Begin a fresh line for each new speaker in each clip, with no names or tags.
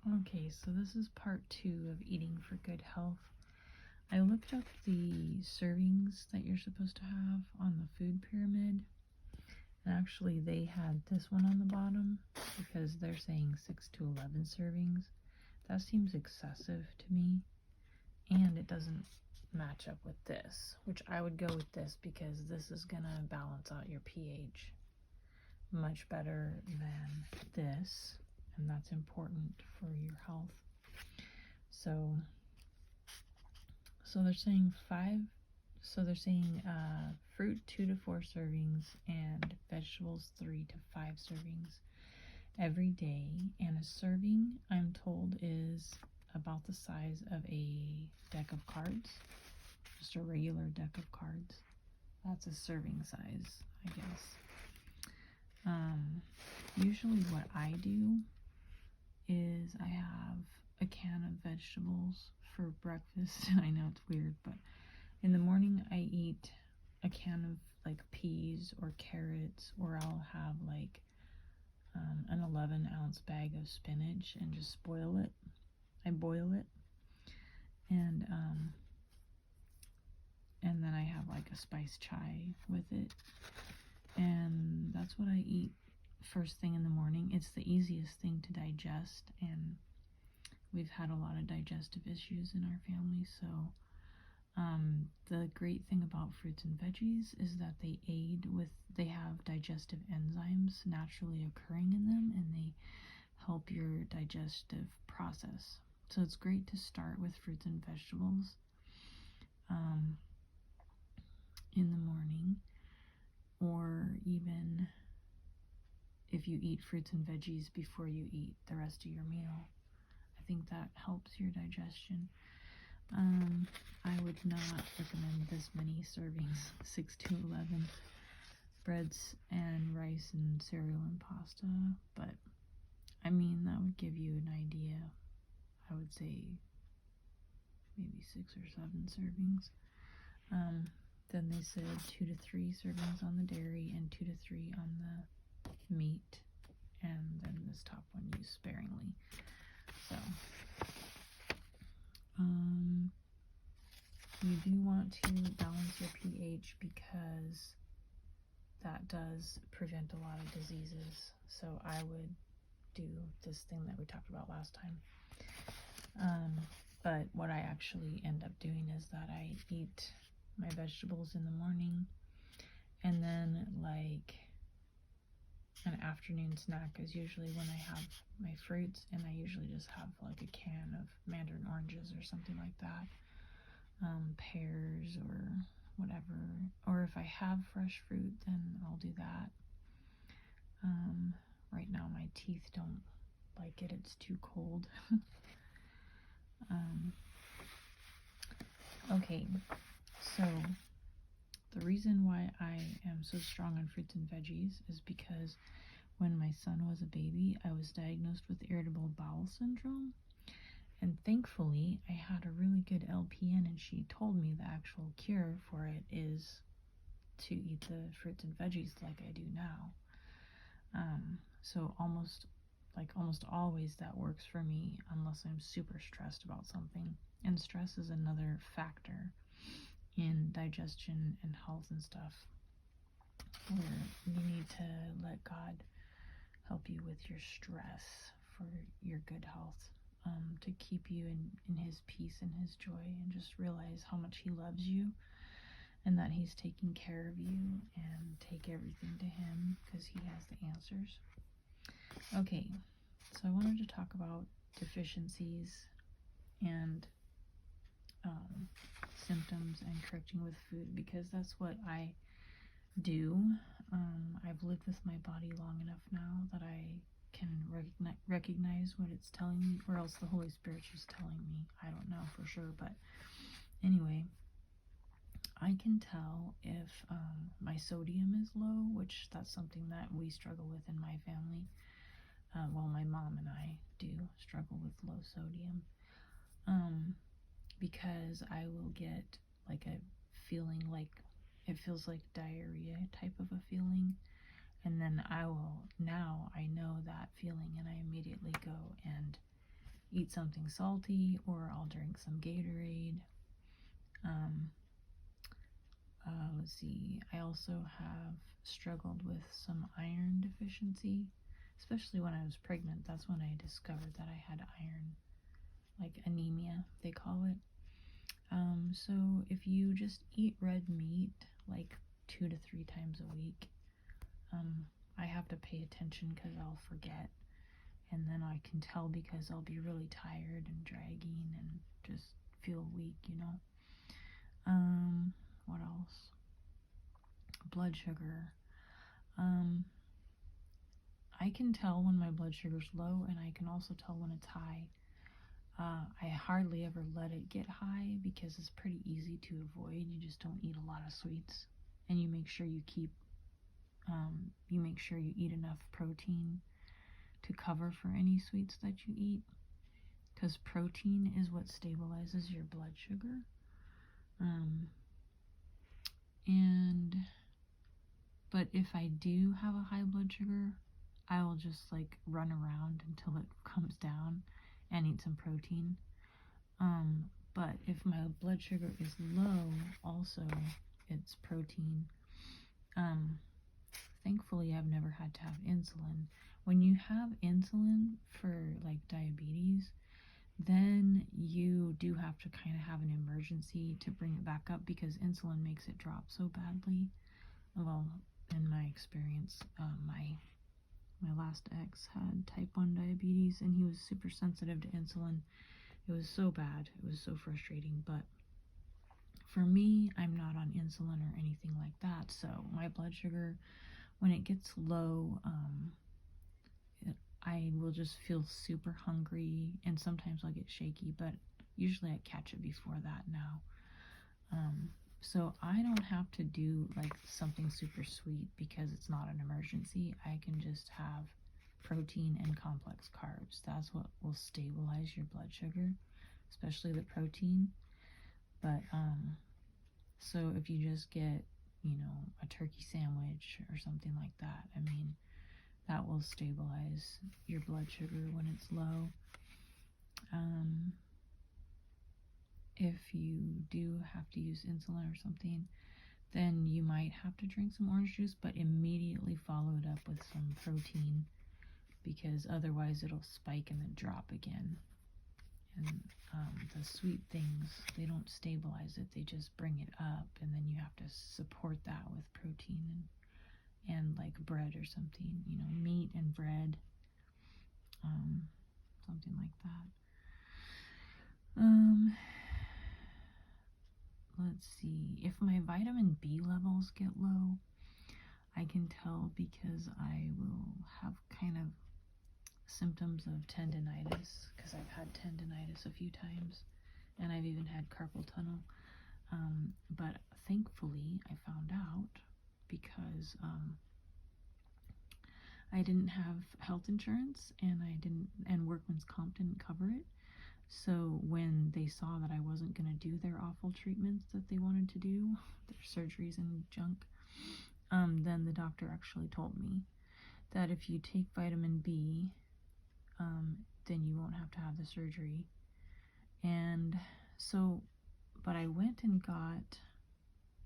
Okay, so this is part 2 of eating for good health. I looked up the servings that you're supposed to have on the food pyramid, and actually they had this one on the bottom because they're saying 6 to 11 servings. That seems excessive to me, and it doesn't match up with this, which I would go with this because this is gonna balance out your pH much better than this, and that's important for your health. So they're saying fruit 2 to 4 servings and vegetables 3 to 5 servings every day. And a serving, I'm told, is about the size of a deck of cards, just a regular deck of cards. That's a serving size, I guess. Usually what I do is I have a can of vegetables for breakfast. I know it's weird, but in the morning I eat a can of like peas or carrots, or I'll have like an 11-ounce bag of spinach and just boil it. I boil it, and then I have like a spiced chai with it, and that's what I eat first thing in the morning. It's the easiest thing to digest, and we've had a lot of digestive issues in our family, so the great thing about fruits and veggies is that they have digestive enzymes naturally occurring in them, and they help your digestive process. So it's great to start with fruits and vegetables in the morning, or even if you eat fruits and veggies before you eat the rest of your meal. I think that helps your digestion. I would not recommend this many servings, 6 to 11 breads and rice and cereal and pasta, but I mean, that would give you an idea. I would say maybe 6 or 7 servings. Then they said 2 to 3 servings on the dairy and 2 to 3 on the meat, and then this top one used sparingly. So you do want to balance your pH because that does prevent a lot of diseases. So I would do this thing that we talked about last time. But what I actually end up doing is that I eat my vegetables in the morning, and then like an afternoon snack is usually when I have my fruits, and I usually just have like a can of mandarin oranges or something like that, pears or whatever, or if I have fresh fruit, then I'll do that. Right now my teeth don't like it, it's too cold. Okay, so the reason why I am so strong on fruits and veggies is because when my son was a baby, I was diagnosed with irritable bowel syndrome, and thankfully I had a really good LPN, and she told me the actual cure for it is to eat the fruits and veggies like I do now. So almost always that works for me, unless I'm super stressed about something. And stress is another factor in digestion and health and stuff, where you need to let God help you with your stress for your good health, to keep you in his peace and his joy, and just realize how much he loves you and that he's taking care of you, and take everything to him because he has the answers. Okay, so I wanted to talk about deficiencies and symptoms and correcting with food, because that's what I do. I've lived with my body long enough now that I can recognize what it's telling me, or else the Holy Spirit's just telling me. I don't know for sure, but anyway, I can tell if my sodium is low, which that's something that we struggle with in my family. Well, my mom and I do struggle with low sodium, because I will get like a feeling like it feels like diarrhea type of a feeling, and then I know that feeling, and I immediately go and eat something salty, or I'll drink some Gatorade. Let's see, I also have struggled with some iron deficiency, especially when I was pregnant. That's when I discovered that I had iron, like anemia, they call it. So if you just eat red meat like 2 to 3 times a week, I have to pay attention because I'll forget, and then I can tell because I'll be really tired and dragging and just feel weak, you know. What else? Blood sugar. I can tell when my blood sugar's low, and I can also tell when it's high. I hardly ever let it get high because it's pretty easy to avoid. You just don't eat a lot of sweets, and you make sure you eat enough protein to cover for any sweets that you eat, because protein is what stabilizes your blood sugar. But if I do have a high blood sugar, I will just like run around until it comes down and eat some protein. But if my blood sugar is low, also it's protein. Thankfully, I've never had to have insulin. When you have insulin for like diabetes, then you do have to kind of have an emergency to bring it back up, because insulin makes it drop so badly. Well, in my experience, my last ex had type 1 diabetes, and he was super sensitive to insulin. It was so bad. It was so frustrating. But for me, I'm not on insulin or anything like that. So my blood sugar, when it gets low, I will just feel super hungry, and sometimes I'll get shaky, but usually I catch it before that now. So I don't have to do like something super sweet because it's not an emergency. I can just have protein and complex carbs. That's what will stabilize your blood sugar, especially the protein. But so if you just get, a turkey sandwich or something like that, I mean, that will stabilize your blood sugar when it's low. If you do have to use insulin or something, then you might have to drink some orange juice, but immediately follow it up with some protein, because otherwise it'll spike and then drop again. And the sweet things, they don't stabilize it, they just bring it up, and then you have to support that with protein and like bread or something, meat and bread, something like that. Let's see, if my vitamin B levels get low, I can tell because I will have kind of symptoms of tendinitis, because I've had tendinitis a few times, and I've even had carpal tunnel. But thankfully, I found out because I didn't have health insurance, and workman's comp didn't cover it. So when they saw that I wasn't going to do their awful treatments that they wanted to do, their surgeries and junk, then the doctor actually told me that if you take vitamin B, then you won't have to have the surgery. And so, but I went and got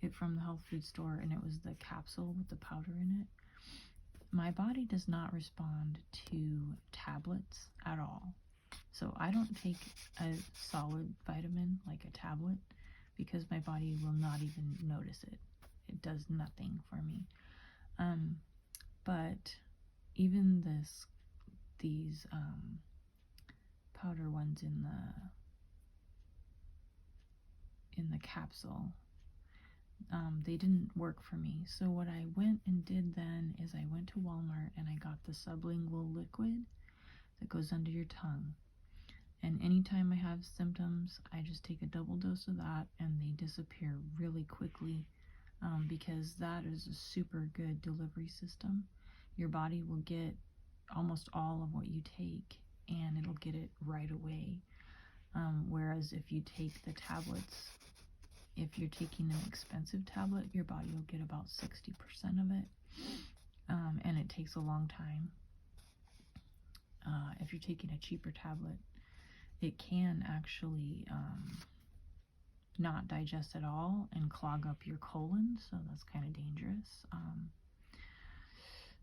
it from the health food store, and it was the capsule with the powder in it. My body does not respond to tablets at all. So I don't take a solid vitamin like a tablet, because my body will not even notice it. It does nothing for me. But even these powder ones in the capsule, they didn't work for me. So what I went and did then is I went to Walmart and I got the sublingual liquid that goes under your tongue. And anytime I have symptoms, I just take a double dose of that, and they disappear really quickly, because that is a super good delivery system. Your body will get almost all of what you take, and it'll get it right away. Whereas if you take the tablets, if you're taking an expensive tablet, your body will get about 60% of it, and it takes a long time. If you're taking a cheaper tablet, it can actually not digest at all and clog up your colon, so that's kind of dangerous.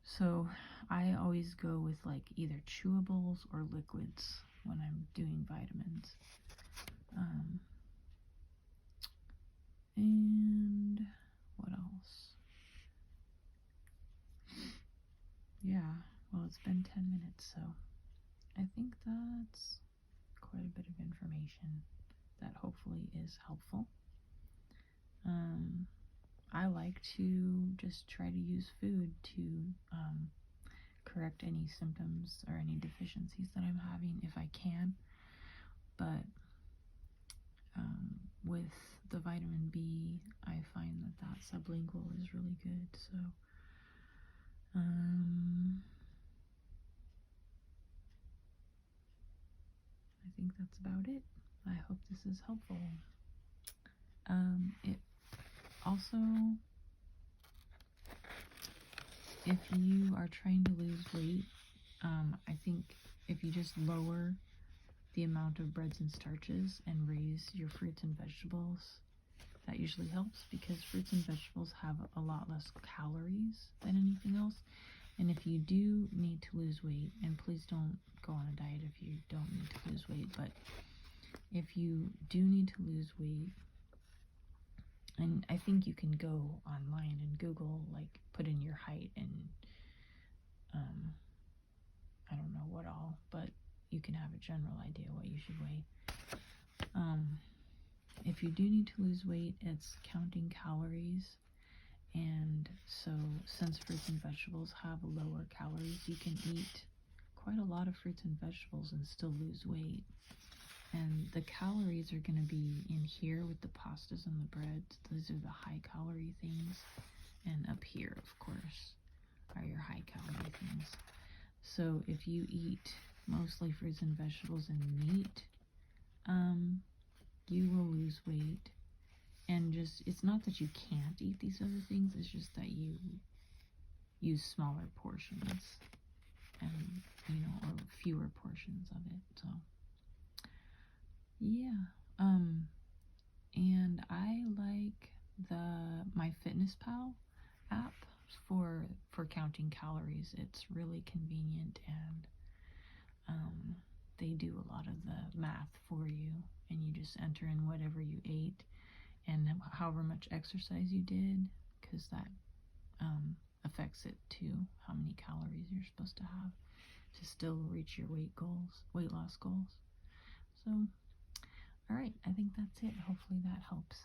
So I always go with like either chewables or liquids when I'm doing vitamins. And what else? Yeah, well, it's been 10 minutes, so I think that's quite a bit of information that hopefully is helpful. I like to just try to use food to correct any symptoms or any deficiencies that I'm having if I can. But with the vitamin B, I find that sublingual is really good. So I think that's about it. I hope this is helpful. It also, if you are trying to lose weight, I think if you just lower the amount of breads and starches and raise your fruits and vegetables, that usually helps, because fruits and vegetables have a lot less calories than anything else. And if you do need to lose weight, and please don't go on a diet if you don't need to lose weight, but if you do need to lose weight, and I think you can go online and Google, like, put in your height and I don't know what all, but you can have a general idea what you should weigh. If you do need to lose weight, it's counting calories. And so since fruits and vegetables have lower calories, you can eat quite a lot of fruits and vegetables and still lose weight. And the calories are going to be in here with the pastas and the breads. Those are the high calorie things. And up here, of course, are your high calorie things. So if you eat mostly fruits and vegetables and meat, you will lose weight. And just, it's not that you can't eat these other things, it's just that you use smaller portions and, or fewer portions of it. So yeah. And I like my FitnessPal app for counting calories. It's really convenient, and they do a lot of the math for you, and you just enter in whatever you ate and however much exercise you did, because that affects it too, how many calories you're supposed to have to still reach your weight loss goals. So, all right, I think that's it. Hopefully that helps.